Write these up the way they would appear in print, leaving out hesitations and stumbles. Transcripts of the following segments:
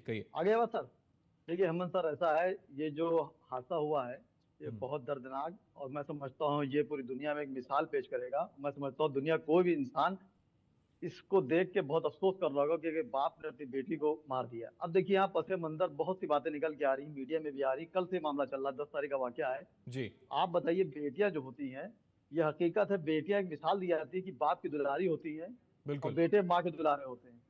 कहिए। आगे बात सर। देखिए हेमंत सर, ऐसा है, ये जो हादसा हुआ है ये हम्म, बहुत दर्दनाक, और मैं समझता हूँ ये पूरी दुनिया में एक मिसाल पेश करेगा। मैं समझता हूँ दुनिया कोई भी इंसान इसको देख के बहुत अफसोस कर रहा होगा कि बाप ने अपनी बेटी को मार दिया। अब देखिए यहाँ पसे मंजर बहुत सी बातें निकल के आ रही, मीडिया में भी आ रही, कल से मामला चल रहा है, 10 तारीख का वाकया है। जी, आप बताइए, बेटियां जो होती हैं, ये हकीकत है, बेटियां एक मिसाल दी जाती है कि बाप की दुलारी होती है और बिल्कुल। बेटे माँ के दुलारे होते हैं।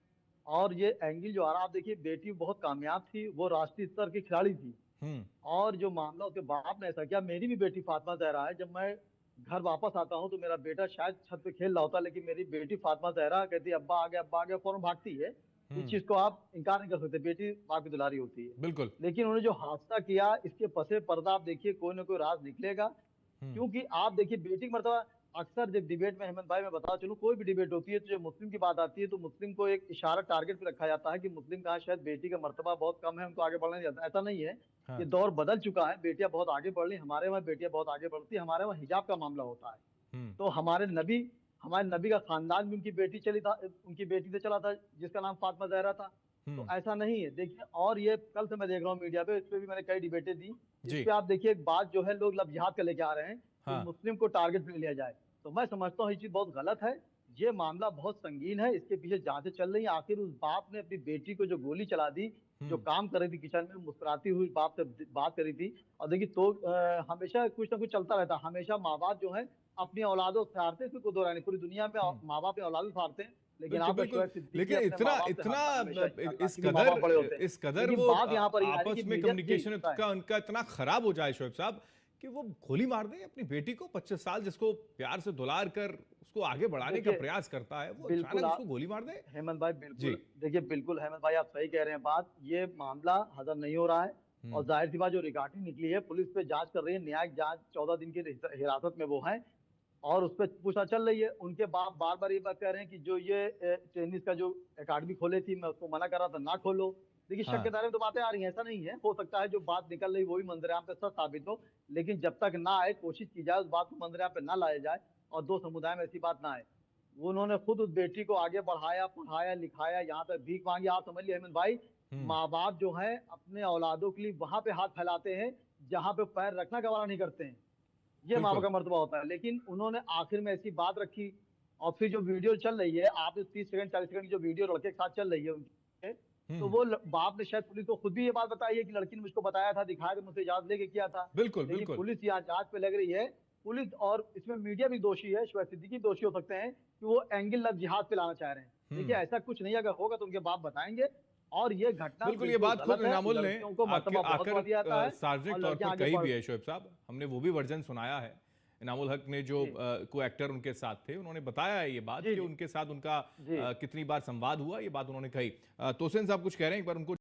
और ये एंगल जो आ रहा, आप देखिए, बेटी बहुत कामयाब थी, वो राष्ट्रीय स्तर की खिलाड़ी थी। हम्म, और जो मामला उसके बाप ने ऐसा किया, मेरी भी बेटी फातिमा जहरा है, जब मैं घर वापस आता हूँ तो मेरा बेटा शायद छत पे खेल रहा होता, लेकिन मेरी बेटी फातिमा जहरा कहती है, अब्बा आ गया, अब्बा आ गया, फौरन भागती है। इस हम्म, चीज को आप इनकार नहीं कर सकते, बेटी माँ की दुलारी होती है। बिल्कुल। लेकिन उन्होंने जो हादसा किया, इसके पसे पर्दा आप देखिए, कोई ना कोई राज निकलेगा। हम्म, क्योंकि आप देखिए, बेटी की मर्तबा, अक्सर जब डिबेट में, हेमंत भाई मैं बता चलूं, कोई भी डिबेट होती है तो जब मुस्लिम की बात आती है तो मुस्लिम को एक इशारा टारगेट पे रखा जाता है कि मुस्लिम कहा शायद बेटी का मर्तबा बहुत कम है, उनको आगे बढ़ना नहीं जाता। ऐसा नहीं है, ये हाँ, दौर बदल चुका है, बेटियां बहुत आगे बढ़ रही, हमारे वहाँ बेटियां बहुत आगे बढ़ती है, हमारे वहाँ हिजाब का मामला होता है। हम्म, तो हमारे नबी का खानदान भी उनकी बेटी चली था, उनकी बेटी से चला था, जिसका नाम फातिमा जहरा था। तो हम्म, ऐसा नहीं है, देखिए, और ये कल से मैं देख रहा हूँ मीडिया पे, इस पे भी मैंने कई डिबेटें दी। इस जी, पे आप देखिए, एक बात जो है, लोग लब जिहाद का लेके आ रहे हैं कि हाँ, मुस्लिम को टारगेट पे लिया जाए। तो मैं समझता हूँ ये चीज बहुत गलत है। ये मामला बहुत संगीन है, इसके पीछे जांचें चल रही हैं। आखिर उस बाप ने अपनी बेटी को जो गोली चला दी, जो हम्म, काम कर रही थी किचन में, मुस्कुराती हुई बाप से बात करी थी। और देखिए, तो हमेशा कुछ ना कुछ चलता रहता है, हमेशा माँ बाप जो है अपनी औलादों से हारते हैं, इसमें कोई दो राय नहीं, पूरी दुनिया में हम्म, माँ बाप अपनी औलादों से हारते हैं, लेकिन बिल्कुल, आपका बिल्कुल। शोएब सिद्दीकी लेकिन अपने इतना माँ बाप से इतना हारता है हमेशा, इंशाल्लाह, इस क्योंकि माँ कदर बाप बड़े होते हैं। इस कदर लेकिन वो बात यहाँ पर ये आ रही है आपस कि में मीडिया जी कम्युनिकेशन गुस्सा है। का उनका इतना खराब हो जाए शोएब साहब, कि वो गोली मार दें अपनी बेटी को, 25 साल जिसको प्यार से दुलार कर उसको आगे बढ़ाने का देखिए, प्रयास करता है, वो बिल्कुल अचानक उसको आप, गोली मार दे। हेमंत भाई, जी, बिल्कुल देखिए, बिल्कुल हेमंत भाई, आप सही कह रहे हैं बात, ये मामला हजम नहीं हो रहा है। और हम्म, जाहिर सी बात, जो रिकॉर्डिंग निकली है, पुलिस पे जांच कर रही है, न्यायिक जांच, 14 दिन की हिरासत में वो है, और उस पर पूछा चल रही है। उनके बाप बार बार ये बात कह रहे हैं कि जो ये टेनिस का जो एकेडमी खोले थी, मैं उसको मना कर रहा था, ना खोलो। देखिए, शक के हाँ, दायरे में तो बातें आ रही हैं, ऐसा नहीं है, हो सकता है जो बात निकल रही वो भी मंजरेआम पे सच साबित हो। लेकिन जब तक ना आए, कोशिश की जाए उस बात को मंजरेआम पे ना लाया जाए, और दो समुदाय में ऐसी बात ना आए। वो उन्होंने खुद उस बेटी को आगे बढ़ाया, पढ़ाया, लिखाया, यहाँ तक भीख मांगी, आप समझ लिया हेमंत भाई। हम्म, माँ बाप जो है अपने औलादों के लिए वहां पे हाथ फैलाते हैं जहां पे पैर रखना गवारा नहीं करते हैं। ये माँ बाप बिल्कुल, का मर्तबा होता है। लेकिन उन्होंने आखिर में ऐसी बात रखी। और फिर जो वीडियो चल रही है, आप 30 सेकंड 40 सेकंड की जो वीडियो लड़के के साथ चल रही है उनके, तो हम्म, वो बाप ने शायद पुलिस को खुद भी ये बात बताई है कि लड़की ने मुझको बताया था, दिखाया था, मुझसे इजाजत लेके किया था। बिल्कुल, लेकिन बिल्कुल, पुलिस यहाँ जांच पे लग रही है। पुलिस, और इसमें मीडिया भी दोषी है, शोएब सिद्दीकी दोषी हो सकते हैं कि वो एंगल लव जिहाद पे लाना चाह रहे हैं। देखिए, हम्म, ऐसा कुछ नहीं, अगर होगा तो उनके बाप बताएंगे। और ये घटना बिल्कुल। ये बिल्कुल बात खुद गलत है, इनामुल ने लड़कियों को आके मर्तबा बहुत आकर बढ़ दिया जाता है, सार्वजनिक और तौर लड़कियां पर आगे कही बढ़। भी है शोएब साहब, हमने वो भी वर्जन सुनाया है। इनामुल हक ने जो जी को एक्टर उनके साथ थे, उन्होंने बताया है ये बात जी कि जी उनके साथ उनका जी। कितनी बार संवाद हुआ, ये बात उन्होंने कही। तोसेन साहब कुछ कह रहे हैं, एक बार उनको